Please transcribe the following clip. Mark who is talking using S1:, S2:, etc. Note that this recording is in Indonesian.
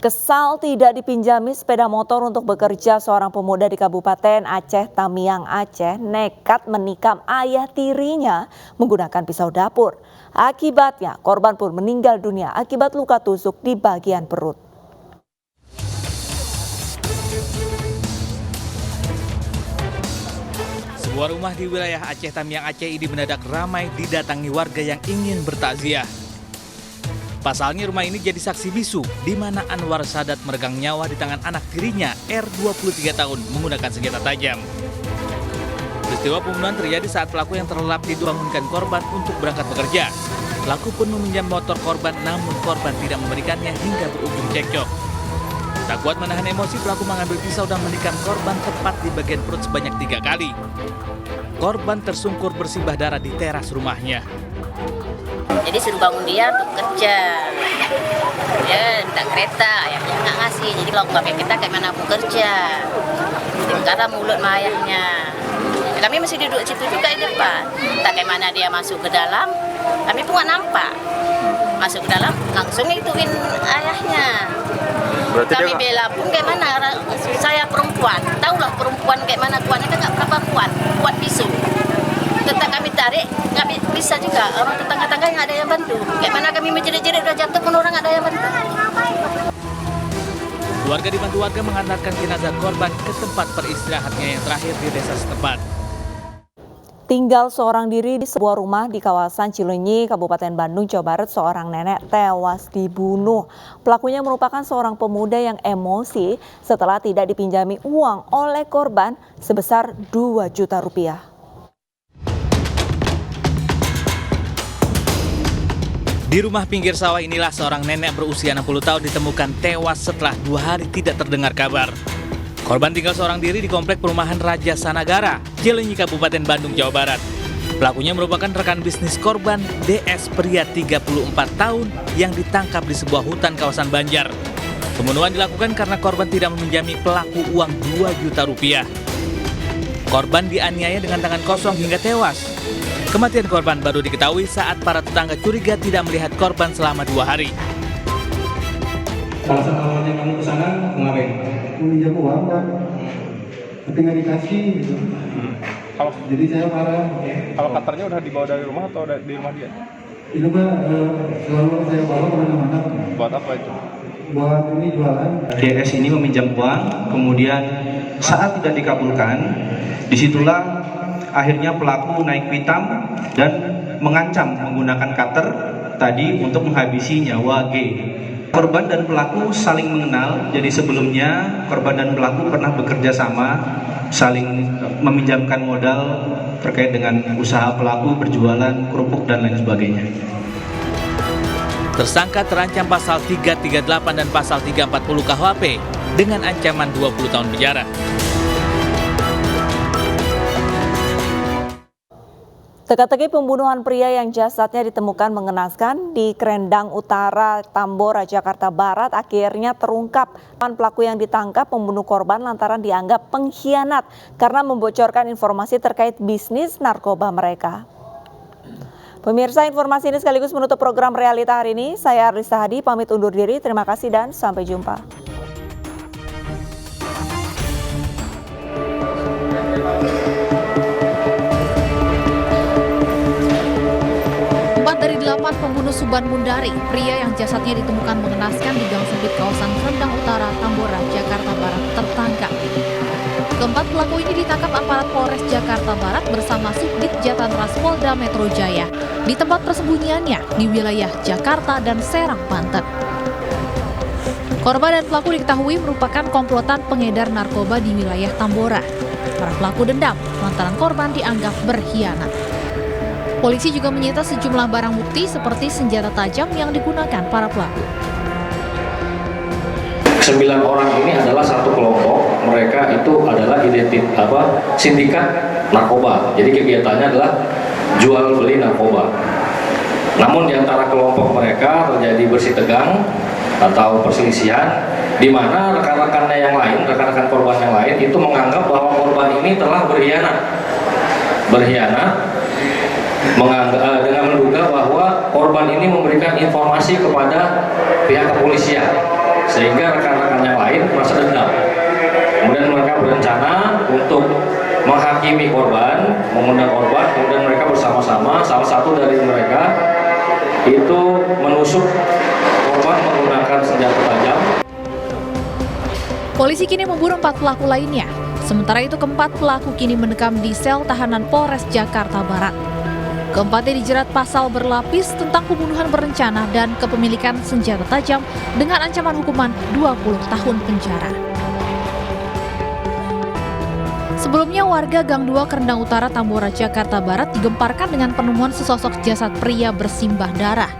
S1: Kesal tidak dipinjami sepeda motor untuk bekerja, seorang pemuda di Kabupaten Aceh Tamiang, Aceh nekat menikam ayah tirinya menggunakan pisau dapur. Akibatnya korban pun meninggal dunia akibat luka tusuk di bagian perut.
S2: Sebuah rumah di wilayah Aceh Tamiang, Aceh ini mendadak ramai didatangi warga yang ingin bertakziah. Pasalnya rumah ini jadi saksi bisu di mana Anwar Sadat meregang nyawa di tangan anak tirinya R 23 tahun menggunakan senjata tajam. Peristiwa pembunuhan terjadi saat pelaku yang terlelap tidur membangunkan korban untuk berangkat bekerja. Pelaku pun meminjam motor korban, namun korban tidak memberikannya hingga berujung cekcok. Tak kuat menahan emosi, pelaku mengambil pisau dan menikam korban tepat di bagian perut sebanyak 3 kali. Korban tersungkur bersimbah darah di teras rumahnya.
S3: Jadi suruh bangun dia untuk kerja. Dia minta kereta, ayahnya nggak ngasih. Jadi kalau nggak pakai kereta, kayak mana aku kerja? Karena mulut sama ayahnya. Kami masih duduk situ juga di depan. Tak kayak mana dia masuk ke dalam, kami pun nggak nampak. Masuk ke dalam, langsung ngituin ayahnya. Berarti kami bela pun kayak mana, saya perempuan. Tahulah perempuan kayak mana kuatnya, kan nggak berapa kuat pisau. Tetap kami tarik, nggak bisa juga. Orang tetangga-tetangga yang ada yang bantu. Kayak mana kami menjerit-jerit udah jatuh pun orang ada yang bantu.
S2: Keluarga dibantu warga mengantarkan jenazah korban ke tempat peristirahatnya yang terakhir di desa setempat.
S1: Tinggal seorang diri di sebuah rumah di kawasan Cileunyi, Kabupaten Bandung, Jawa Barat, seorang nenek tewas dibunuh. Pelakunya merupakan seorang pemuda yang emosi setelah tidak dipinjami uang oleh korban sebesar 2 juta rupiah.
S2: Di rumah pinggir sawah inilah seorang nenek berusia 60 tahun ditemukan tewas setelah 2 hari tidak terdengar kabar. Korban tinggal seorang diri di komplek perumahan Raja Sanagara, Cileunyi, Kabupaten Bandung, Jawa Barat. Pelakunya merupakan rekan bisnis korban, DS, pria 34 tahun yang ditangkap di sebuah hutan kawasan Banjar. Pembunuhan dilakukan karena korban tidak meminjami pelaku uang 2 juta rupiah. Korban dianiaya dengan tangan kosong hingga tewas. Kematian korban baru diketahui saat para tetangga curiga tidak melihat korban selama 2 hari.
S4: Alasan awalnya kamu ke sana ngapain? Meminjam uang, Pak. Tapi nggak dikasih gitu. Jadi saya marah.
S5: Kalau cutter-nya udah dibawa dari rumah atau di rumah dia?
S4: Itu Pak, selalu saya bawa kemana-mana.
S5: Buat apa itu?
S4: Buat ini jualan.
S6: DS ini meminjam uang, kemudian saat tidak dikabulkan, disitulah akhirnya pelaku naik pitam dan mengancam menggunakan cutter tadi untuk menghabisi nyawa G. Korban dan pelaku saling mengenal, jadi sebelumnya korban dan pelaku pernah bekerja sama, saling meminjamkan modal terkait dengan usaha pelaku berjualan kerupuk dan lain sebagainya.
S2: Tersangka terancam pasal 338 dan pasal 340 KUHP dengan ancaman 20 tahun penjara.
S1: Teka-teki pembunuhan pria yang jasadnya ditemukan mengenaskan di Krendang Utara, Tambora, Jakarta Barat akhirnya terungkap. Pelaku yang ditangkap membunuh korban lantaran dianggap pengkhianat karena membocorkan informasi terkait bisnis narkoba mereka. Pemirsa, informasi ini sekaligus menutup program Realita hari ini. Saya Arlisa Hadi pamit undur diri. Terima kasih dan sampai jumpa.
S7: Dari 8 pembunuh Suban Mundari, pria yang jasadnya ditemukan mengenaskan di gang sempit kawasan Krendang Utara, Tambora, Jakarta Barat tertangkap. Keempat pelaku ini ditangkap aparat Polres Jakarta Barat bersama Subdit Jatanras Polda Metro Jaya di tempat persembunyiannya di wilayah Jakarta dan Serang, Banten. Korban dan pelaku diketahui merupakan komplotan pengedar narkoba di wilayah Tambora. Para pelaku dendam lantaran korban dianggap berkhianat. Polisi juga menyita sejumlah barang bukti seperti senjata tajam yang digunakan para pelaku.
S8: 9 orang ini adalah satu kelompok, mereka itu adalah sindikat narkoba. Jadi kegiatannya adalah jual beli narkoba. Namun di antara kelompok mereka terjadi bersih tegang atau perselisihan, di mana rekan-rekannya yang lain, rekan-rekan korban yang lain itu menganggap bahwa korban ini telah berkhianat dengan menduga bahwa korban ini memberikan informasi kepada pihak kepolisian sehingga rekan-rekan yang lain merasa dendam. Kemudian mereka berencana untuk menghakimi korban, mengundang korban, kemudian mereka bersama-sama, salah satu dari mereka itu menusuk korban menggunakan senjata tajam.
S7: Polisi kini memburu 4 pelaku lainnya. Sementara itu keempat pelaku kini mendekam di sel tahanan Polres Jakarta Barat. Keempatnya dijerat pasal berlapis tentang pembunuhan berencana dan kepemilikan senjata tajam dengan ancaman hukuman 20 tahun penjara. Sebelumnya warga Gang 2 Krendang Utara, Tambora, Jakarta Barat digemparkan dengan penemuan sesosok jasad pria bersimbah darah.